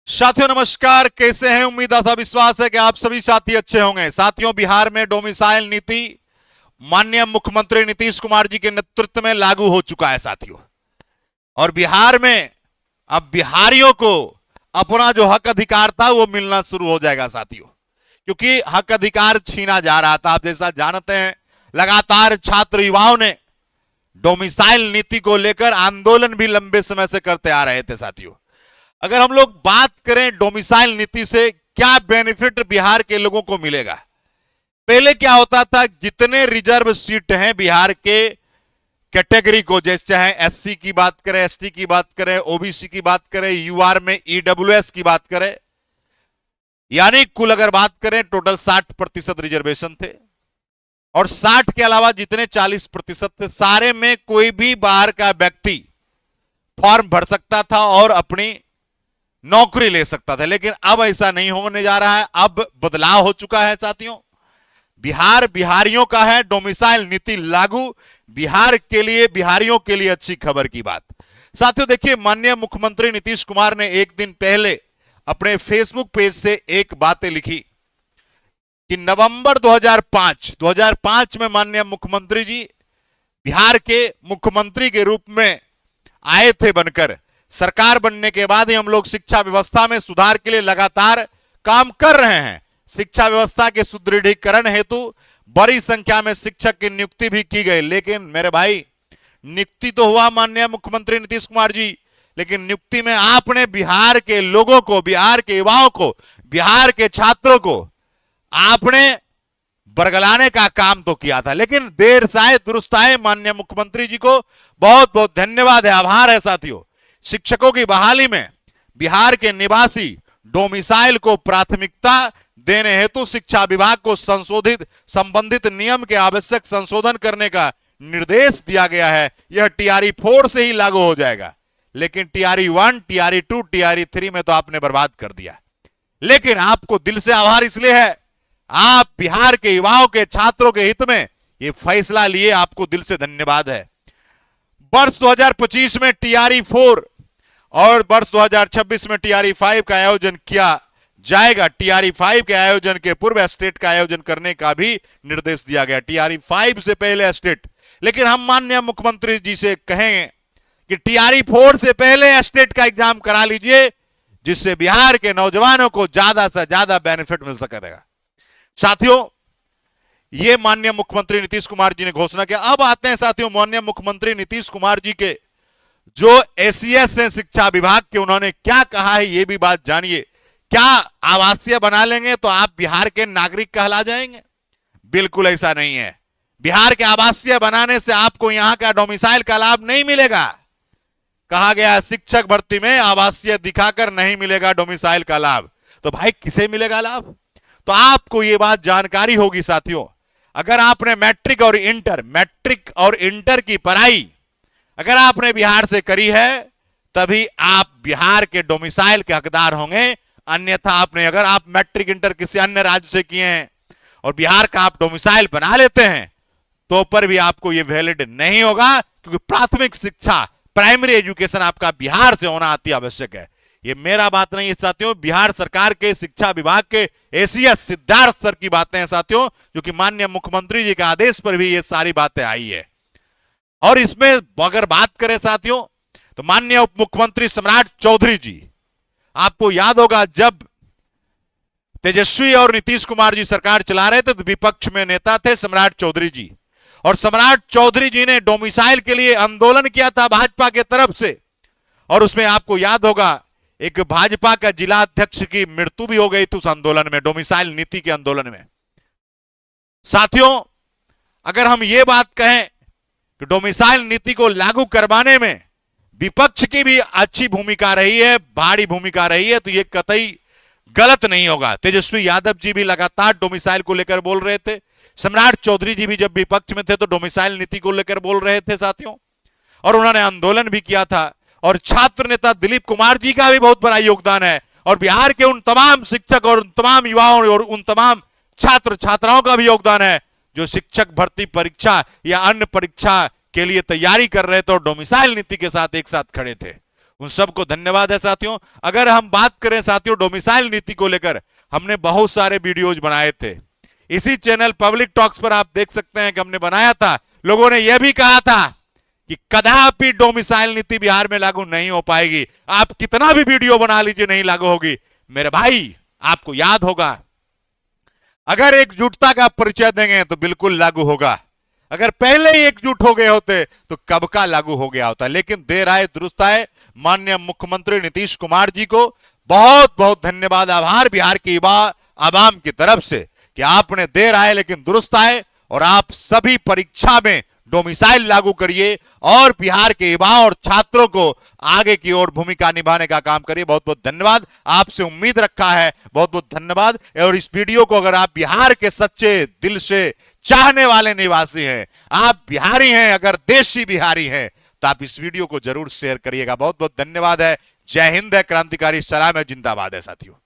साथियों नमस्कार, कैसे हैं? उम्मीद आशा विश्वास है कि आप सभी साथी अच्छे होंगे। साथियों, बिहार में डोमिसाइल नीति माननीय मुख्यमंत्री नीतीश कुमार जी के नेतृत्व में लागू हो चुका है साथियों। और बिहार में अब बिहारियों को अपना जो हक अधिकार था वो मिलना शुरू हो जाएगा साथियों, क्योंकि हक अधिकार छीना जा रहा था। आप जैसा जानते हैं, लगातार छात्र युवाओं ने डोमिसाइल नीति को लेकर आंदोलन भी लंबे समय से करते आ रहे थे साथियों। अगर हम लोग बात करें डोमिसाइल नीति से क्या बेनिफिट बिहार के लोगों को मिलेगा, पहले क्या होता था, जितने रिजर्व सीट हैं बिहार के कैटेगरी को, जैसे चाहे एससी की बात करें, एसटी की बात करें, ओबीसी की बात करें, यूआर में ईडब्ल्यूएस की बात करें, यानी कुल अगर बात करें टोटल 60% रिजर्वेशन थे। और 60 के अलावा जितने 40% थे, सारे में कोई भी बाहर का व्यक्ति फॉर्म भर सकता था और अपनी नौकरी ले सकता था। लेकिन अब ऐसा नहीं होने जा रहा है। अब बदलाव हो चुका है साथियों। बिहार बिहारियों का है, डोमिसाइल नीति लागू। बिहार के लिए, बिहारियों के लिए अच्छी खबर की बात साथियों। देखिए, माननीय मुख्यमंत्री नीतीश कुमार ने एक दिन पहले अपने फेसबुक पेज से एक बातें लिखी कि नवंबर 2005 में माननीय मुख्यमंत्री जी बिहार के मुख्यमंत्री के रूप में आए थे बनकर। सरकार बनने के बाद ही हम लोग शिक्षा व्यवस्था में सुधार के लिए लगातार काम कर रहे हैं। शिक्षा व्यवस्था के सुदृढ़ीकरण हेतु बड़ी संख्या में शिक्षक की नियुक्ति भी की गई। लेकिन मेरे भाई, नियुक्ति तो हुआ माननीय मुख्यमंत्री नीतीश कुमार जी, लेकिन नियुक्ति में आपने बिहार के लोगों को, बिहार के युवाओं को, बिहार के छात्रों को आपने बरगलाने का काम तो किया था। लेकिन देर साए दुरुस्त आए। माननीय मुख्यमंत्री जी को बहुत बहुत धन्यवाद है, आभार है साथियों। शिक्षकों की बहाली में बिहार के निवासी डोमिसाइल को प्राथमिकता देने हेतु शिक्षा विभाग को संबंधित नियम के आवश्यक संशोधन करने का निर्देश दिया गया है। यह टीआरई 4 से ही लागू हो जाएगा। लेकिन टीआरई 1, टीआरई 2, टीआरई 3 में तो आपने बर्बाद कर दिया। लेकिन आपको दिल से आभार इसलिए है, आप बिहार के युवाओं के, छात्रों के हित में यह फैसला लिए, आपको दिल से धन्यवाद है। वर्ष 2025 में टीआरई 4 और वर्ष 2026 में टीआरई 5 का आयोजन किया जाएगा। टीआरई 5 के आयोजन के पूर्व स्टेट का आयोजन करने का भी निर्देश दिया गया। टीआरई 5 से पहले स्टेट। लेकिन हम माननीय मुख्यमंत्री जी से कहेंगे कि टीआरई 4 से पहले स्टेट का एग्जाम करा लीजिए, जिससे बिहार के नौजवानों को ज्यादा से ज्यादा बेनिफिट मिल सकेगा। साथियों, ये माननीय मुख्यमंत्री नीतीश कुमार जी ने घोषणा किया। अब आते हैं साथियों माननीय मुख्यमंत्री नीतीश कुमार जी के जो एसीएस हैं शिक्षा विभाग के, उन्होंने क्या कहा है ये भी बात जानिए। क्या आवासीय बना लेंगे तो आप बिहार के नागरिक कहला जाएंगे? बिल्कुल ऐसा नहीं है। बिहार के आवासीय बनाने से आपको यहां का डोमिसाइल का लाभ नहीं मिलेगा। कहा गया शिक्षक भर्ती में आवासीय दिखाकर नहीं मिलेगा डोमिसाइल का लाभ। तो भाई किसे मिलेगा लाभ? तो आपको यह बात जानकारी होगी साथियों। अगर आपने मैट्रिक और इंटर की पढ़ाई अगर आपने बिहार से करी है, तभी आप बिहार के डोमिसाइल के हकदार होंगे। अन्यथा अगर आप मैट्रिक इंटर किसी अन्य राज्य से किए हैं और बिहार का आप डोमिसाइल बना लेते हैं, तो पर भी आपको यह वैलिड नहीं होगा, क्योंकि प्राथमिक शिक्षा, प्राइमरी एजुकेशन आपका बिहार से होना अति आवश्यक है। ये मेरा बात नहीं है साथियों, बिहार सरकार के शिक्षा विभाग के एसीएस सिद्धार्थ सर की बातें हैं साथियों, जो कि माननीय मुख्यमंत्री जी के आदेश पर भी ये सारी बातें आई है। और इसमें अगर बात करें साथियों, तो माननीय उप मुख्यमंत्री सम्राट चौधरी जी, आपको याद होगा जब तेजस्वी और नीतीश कुमार जी सरकार चला रहे थे तो विपक्ष में नेता थे सम्राट चौधरी जी। और सम्राट चौधरी जी ने डोमिसाइल के लिए आंदोलन किया था भाजपा के तरफ से। और उसमें आपको याद होगा एक भाजपा का जिला अध्यक्ष की मृत्यु भी हो गई थी उस आंदोलन में, डोमिसाइल नीति के आंदोलन में। साथियों, अगर हम ये बात कहें कि डोमिसाइल नीति को लागू करवाने में विपक्ष की भी अच्छी भूमिका रही है, भारी भूमिका रही है, तो ये कतई गलत नहीं होगा। तेजस्वी यादव जी भी लगातार डोमिसाइल को लेकर बोल रहे थे। सम्राट चौधरी जी भी जब विपक्ष में थे तो डोमिसाइल नीति को लेकर बोल रहे थे साथियों, और उन्होंने आंदोलन भी किया था। और छात्र नेता दिलीप कुमार जी का भी बहुत बड़ा योगदान है। और बिहार के उन तमाम शिक्षक और उन तमाम युवाओं और उन तमाम छात्र छात्राओं का भी योगदान है जो शिक्षक भर्ती परीक्षा या अन्य परीक्षा के लिए तैयारी कर रहे थे और डोमिसाइल नीति के साथ एक साथ खड़े थे। उन सबको धन्यवाद है साथियों। अगर हम बात करें साथियों डोमिसाइल नीति को लेकर, हमने बहुत सारे वीडियोज बनाए थे इसी चैनल पब्लिक टॉक्स पर, आप देख सकते हैं कि हमने बनाया था। लोगों ने यह भी कहा था कि कदापि डोमिसाइल नीति बिहार में लागू नहीं हो पाएगी, आप कितना भी वीडियो बना लीजिए नहीं लागू होगी। मेरे भाई, आपको याद होगा, अगर एकजुटता का परिचय देंगे तो बिल्कुल लागू होगा। अगर पहले ही एकजुट हो गए होते तो कब का लागू हो गया होता। लेकिन देर आए दुरुस्त आए। माननीय मुख्यमंत्री नीतीश कुमार जी को बहुत बहुत धन्यवाद, आभार बिहार की आवाम की तरफ से कि आपने देर आए लेकिन दुरुस्त आए और आप सभी परीक्षा में डोमिसाइल लागू करिए और बिहार के युवाओं और छात्रों को आगे की ओर भूमिका निभाने का काम करिए। बहुत बहुत धन्यवाद, आपसे उम्मीद रखा है। बहुत बहुत धन्यवाद। और इस वीडियो को अगर आप बिहार के सच्चे दिल से चाहने वाले निवासी हैं, आप बिहारी हैं, अगर देशी बिहारी हैं, तो आप इस वीडियो को जरूर शेयर करिएगा। बहुत बहुत धन्यवाद है। जय हिंद है, क्रांतिकारी सलाम है, जिंदाबाद है साथियों।